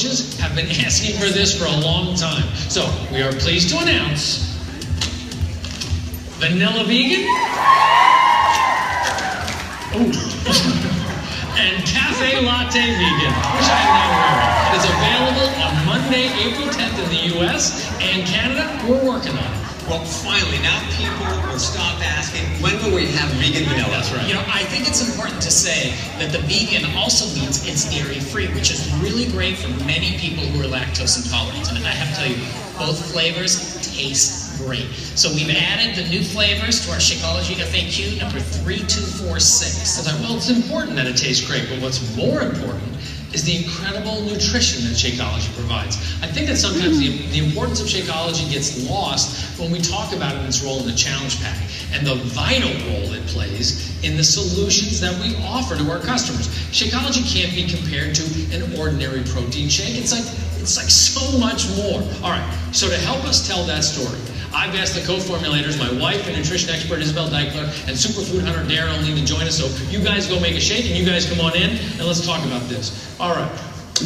coaches have been asking for this for a long time. So we are pleased to announce Vanilla Vegan and Cafe Latte Vegan, which I am now wearing. It is available on Monday, April 10th in the US and Canada. We're working on it. Well, finally, now people will stop asking, when will we have vegan vanilla? That's right. You know, I think it's important to say that the vegan also means it's dairy-free, which is really great for many people who are lactose intolerant. And I have to tell you, both flavors taste great. So we've added the new flavors to our Shakeology FAQ number 3246. Well, it's important that it tastes great, but what's more important is the incredible nutrition that Shakeology provides. I think that sometimes the importance of Shakeology gets lost when we talk about its role in the challenge pack and the vital role it plays in the solutions that we offer to our customers. Shakeology can't be compared to an ordinary protein shake. It's like so much more. All right, so to help us tell that story, I've asked the co-formulators, my wife and nutrition expert Isabel Deichler, and superfood hunter Darren O'Lean to join us. So you guys go make a shake and you guys come on in and let's talk about this. All right,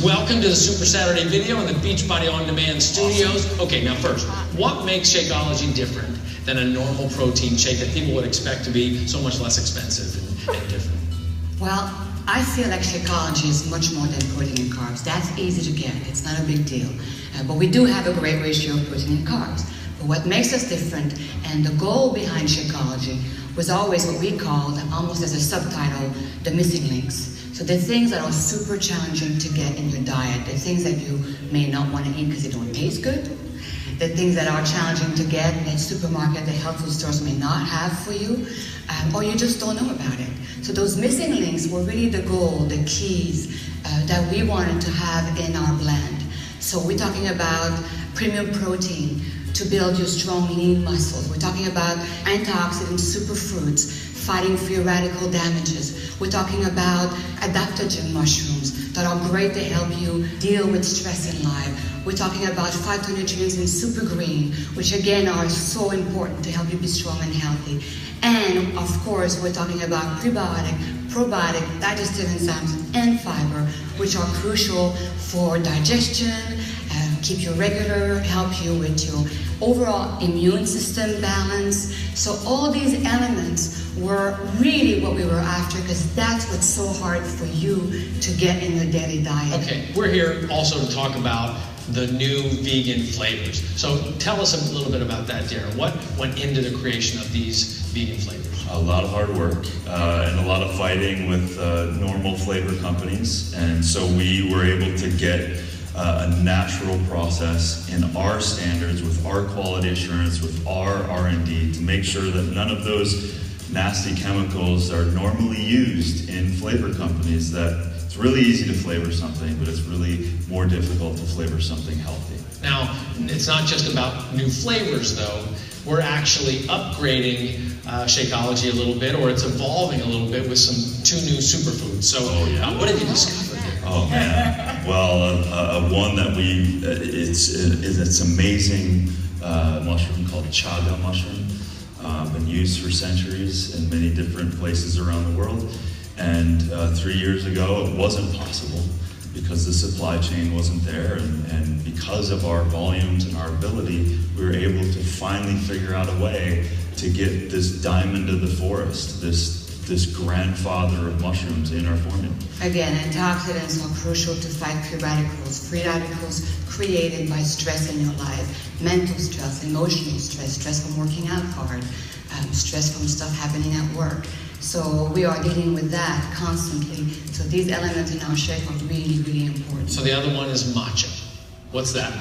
welcome to the Super Saturday video in the Beachbody On Demand studios. Okay, now first, what makes Shakeology different than a normal protein shake that people would expect to be so much less expensive and different? Well, I feel like Shakeology is much more than protein and carbs. That's easy to get. It's not a big deal. But we do have a great ratio of protein and carbs. But what makes us different, and the goal behind Shakeology, was always what we called, almost as a subtitle, the missing links. So the things that are super challenging to get in your diet, the things that you may not want to eat because they don't taste good, the things that are challenging to get that supermarket, the health food stores may not have for you, or you just don't know about it. So those missing links were really the goal, the keys that we wanted to have in our blend. So we're talking about premium protein to build your strong, lean muscles. We're talking about antioxidant superfoods, fighting free radical damages. We're talking about adaptogen mushrooms that are great to help you deal with stress in life. We're talking about phytonutrients in super green, which again are so important to help you be strong and healthy. And of course, we're talking about prebiotic, probiotic, digestive enzymes, and fiber, which are crucial for digestion, keep you regular, help you with your overall immune system balance. So all these elements were really what we were after, because that's what's so hard for you to get in your daily diet. Okay, we're here also to talk about the new vegan flavors. So tell us a little bit about that, Darren. What went into the creation of these vegan flavors? A lot of hard work and a lot of fighting with normal flavor companies. And so we were able to get a natural process in our standards, with our quality assurance, with our R&D, to make sure that none of those nasty chemicals are normally used in flavor companies. That it's really easy to flavor something, but it's really more difficult to flavor something healthy. Now, it's not just about new flavors, though. We're actually upgrading Shakeology a little bit, or it's evolving a little bit with two new superfoods. So what have you discovered there? Oh man, well, one that it's amazing mushroom called chaga mushroom, been used for centuries in many different places around the world. And 3 years ago, it wasn't possible because the supply chain wasn't there, and because of our volumes and our ability, we were able to finally figure out a way to get this diamond of the forest, this grandfather of mushrooms in our formula. Again, antioxidants are crucial to fight free radicals created by stress in your life, mental stress, emotional stress, stress from working out hard, stress from stuff happening at work. So we are dealing with that constantly. So these elements in our shake are really, really important. So the other one is matcha. What's that?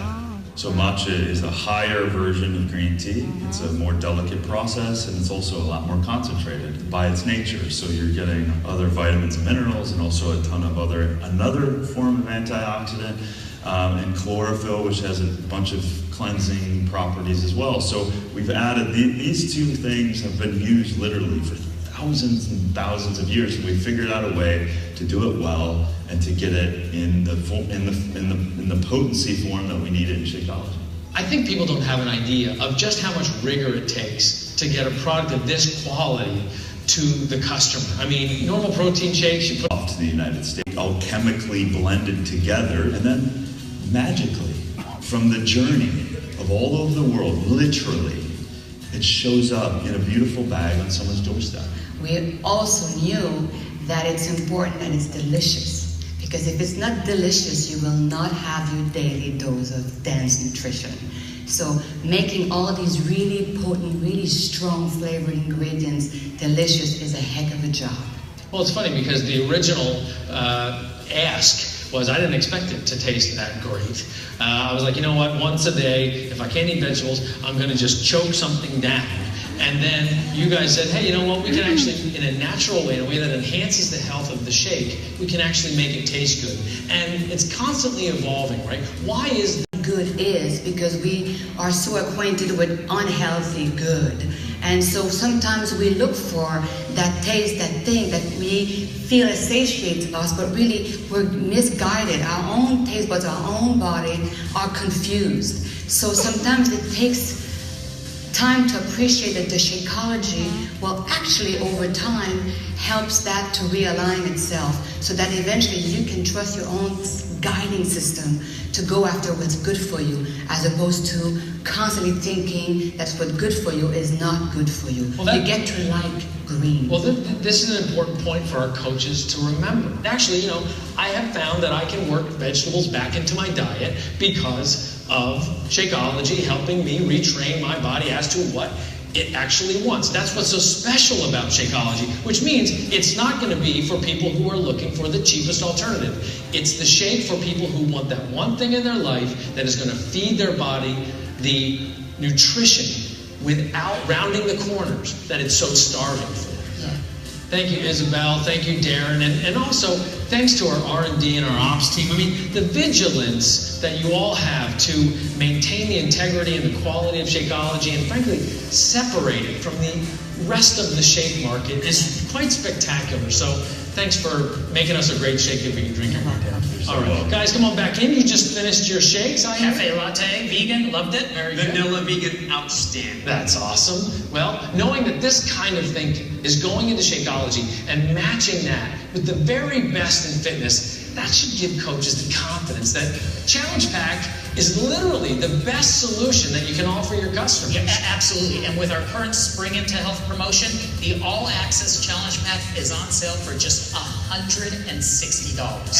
So matcha is a higher version of green tea. It's a more delicate process, and it's also a lot more concentrated by its nature. So you're getting other vitamins and minerals, and also a ton of another form of antioxidant, and chlorophyll, which has a bunch of cleansing properties as well. So we've added, these two things have been used literally for thousands and thousands of years, and we figured out a way to do it well and to get it in the potency form that we need in Shakeology. I think people don't have an idea of just how much rigor it takes to get a product of this quality to the customer. I mean, normal protein shakes, you put off to the United States, all chemically blended together, and then magically, from the journey of all over the world, literally, it shows up in a beautiful bag on someone's doorstep. We also knew that it's important that it's delicious. Because if it's not delicious, you will not have your daily dose of dense nutrition. So making all these really potent, really strong flavored ingredients delicious is a heck of a job. Well, it's funny because the original ask was I didn't expect it to taste that great. I was like, you know what, once a day, if I can't eat vegetables, I'm going to just choke something down. And then you guys said, hey, you know what, we can actually, in a natural way, in a way that enhances the health of the shake, we can actually make it taste good. And it's constantly evolving, right? Why is good is because we are so acquainted with unhealthy good. And so sometimes we look for that taste, that thing that we feel satiates us, but really we're misguided. Our own taste buds, our own body are confused. So sometimes it takes time to appreciate that the Shakeology will actually over time helps that to realign itself so that eventually you can trust your own guiding system to go after what's good for you as opposed to constantly thinking that what's good for you is not good for you. Well, you get to like green. Well, this is an important point for our coaches to remember. Actually, you know, I have found that I can work vegetables back into my diet because of Shakeology helping me retrain my body as to what it actually wants. That's what's so special about Shakeology, which means it's not going to be for people who are looking for the cheapest alternative. It's the shake for people who want that one thing in their life that is going to feed their body the nutrition without rounding the corners that it's so starving for. Thank you, Isabel. Thank you, Darren. And also, thanks to our R&D and our ops team. I mean, the vigilance that you all have to maintain the integrity and the quality of Shakeology and, frankly, separate it from the rest of the shake market is quite spectacular. So thanks for making us a great shake that we can drink every day. All right, guys, come on back in. You just finished your shakes. Cafe latte, vegan, loved it. Very good. Vanilla vegan, outstanding. That's awesome. Well, knowing that this kind of thinking is going into Shakeology and matching that with the very best in fitness, that should give coaches the confidence that Challenge Pack is literally the best solution that you can offer your customers. Yeah, absolutely. And with our current Spring into Health promotion, the All Access Challenge Pack is on sale for just $160.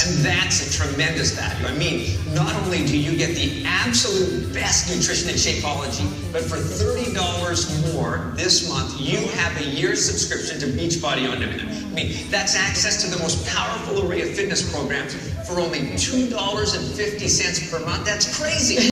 And that's a tremendous value. I mean, not only do you get the absolute best nutrition in Shakeology, but for $30 more this month, you have a year's subscription to Beachbody On Demand. I mean, that's access to the most powerful array of fitness programs for only $2.50 per month. That's crazy.